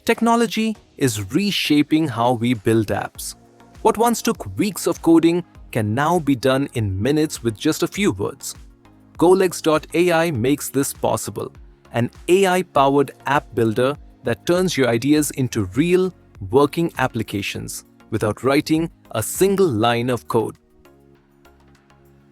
Technology is reshaping how we build apps. What once took weeks of coding can now be done in minutes with just a few words. Golex.ai makes this possible, an AI-powered app builder that turns your ideas into real, working applications without writing a single line of code.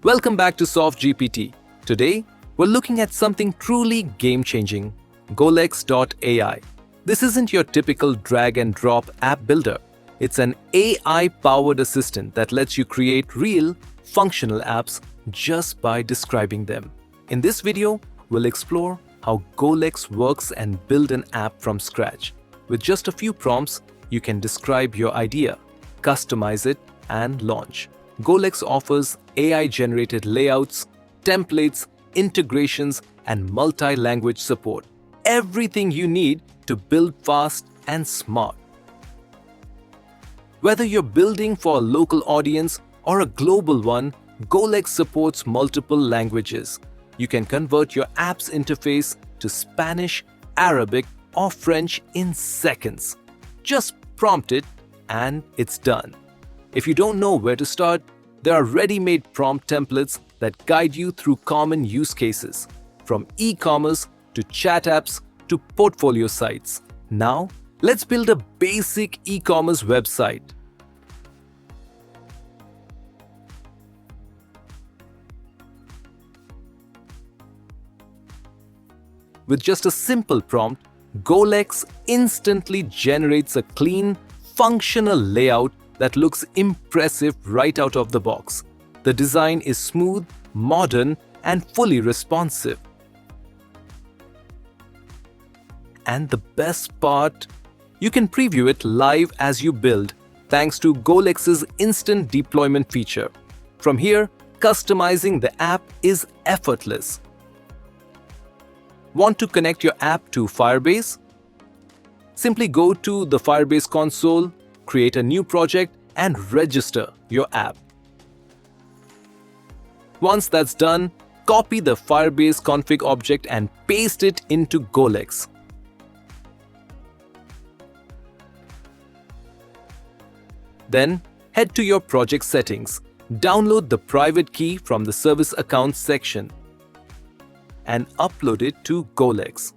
Welcome back to SoftGPT. Today, we're looking at something truly game-changing, Golex.ai. This isn't your typical drag-and-drop app builder. It's an AI-powered assistant that lets you create real, functional apps just by describing them. In this video, we'll explore how Golex works and build an app from scratch. With just a few prompts, you can describe your idea, customize it, and launch. Golex offers AI-generated layouts, templates, integrations, and multi-language support. Everything you need to build fast and smart. Whether you're building for a local audience or a global one, Golex supports multiple languages. You can convert your app's interface to Spanish, Arabic, or French in seconds. Just prompt it and it's done. If you don't know where to start, there are ready-made prompt templates that guide you through common use cases, from e-commerce to chat apps to portfolio sites. Now, let's build a basic e-commerce website. With just a simple prompt, Golex instantly generates a clean, functional layout that looks impressive right out of the box. The design is smooth, modern, and fully responsive. And the best part, you can preview it live as you build, thanks to Golex's instant deployment feature. From here, customizing the app is effortless. Want to connect your app to Firebase? Simply go to the Firebase console, create a new project, and register your app. Once that's done, copy the Firebase config object and paste it into Golex. Then, head to your project settings, download the private key from the service accounts section, and upload it to Golex.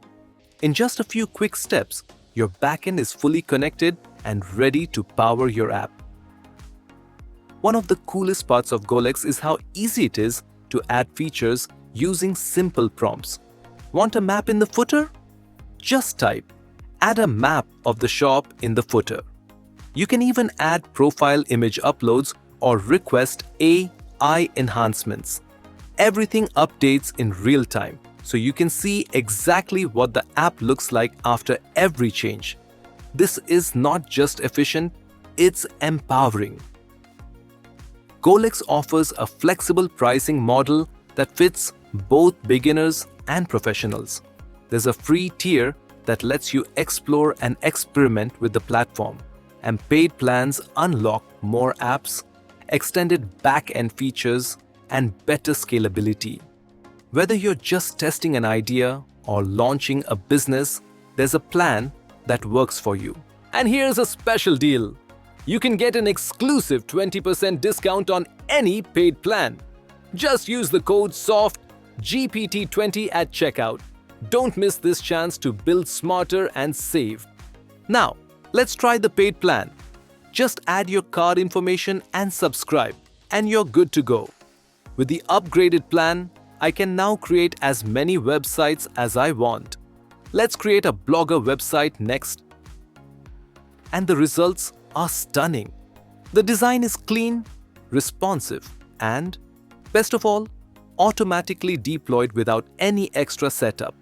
In just a few quick steps, your backend is fully connected and ready to power your app. One of the coolest parts of Golex is how easy it is to add features using simple prompts. Want a map in the footer? Just type, "Add a map of the shop" in the footer. You can even add profile image uploads or request AI enhancements. Everything updates in real time, so you can see exactly what the app looks like after every change. This is not just efficient, it's empowering. Golex offers a flexible pricing model that fits both beginners and professionals. There's a free tier that lets you explore and experiment with the platform, and paid plans unlock more apps, extended back-end features, and better scalability. Whether you're just testing an idea or launching a business, there's a plan that works for you. And here's a special deal. You can get an exclusive 20% discount on any paid plan. Just use the code SoftGPT20 at checkout. Don't miss this chance to build smarter and save. Now, let's try the paid plan. Just add your card information and subscribe, and you're good to go. With the upgraded plan, I can now create as many websites as I want. Let's create a blogger website next. And the results are stunning. The design is clean, responsive, and, best of all, automatically deployed without any extra setup.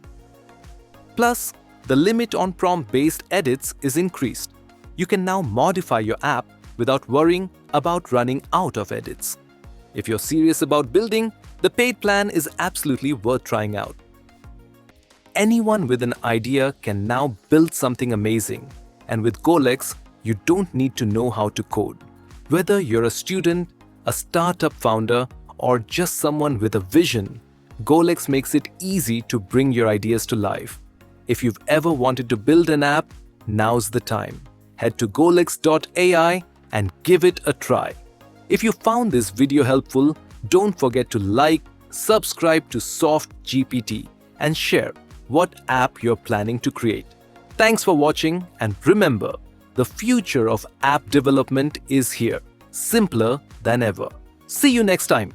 Plus, the limit on prompt-based edits is increased. You can now modify your app without worrying about running out of edits. If you're serious about building, the paid plan is absolutely worth trying out. Anyone with an idea can now build something amazing. And with Golex, you don't need to know how to code. Whether you're a student, a startup founder, or just someone with a vision, Golex makes it easy to bring your ideas to life. If you've ever wanted to build an app, Now's the time. Head to Golex.ai and give it a try. If you found this video helpful, don't forget to like, subscribe to SoftGPT, and share what app you're planning to create. Thanks for watching, and remember, the future of app development is here, simpler than ever. See you next time.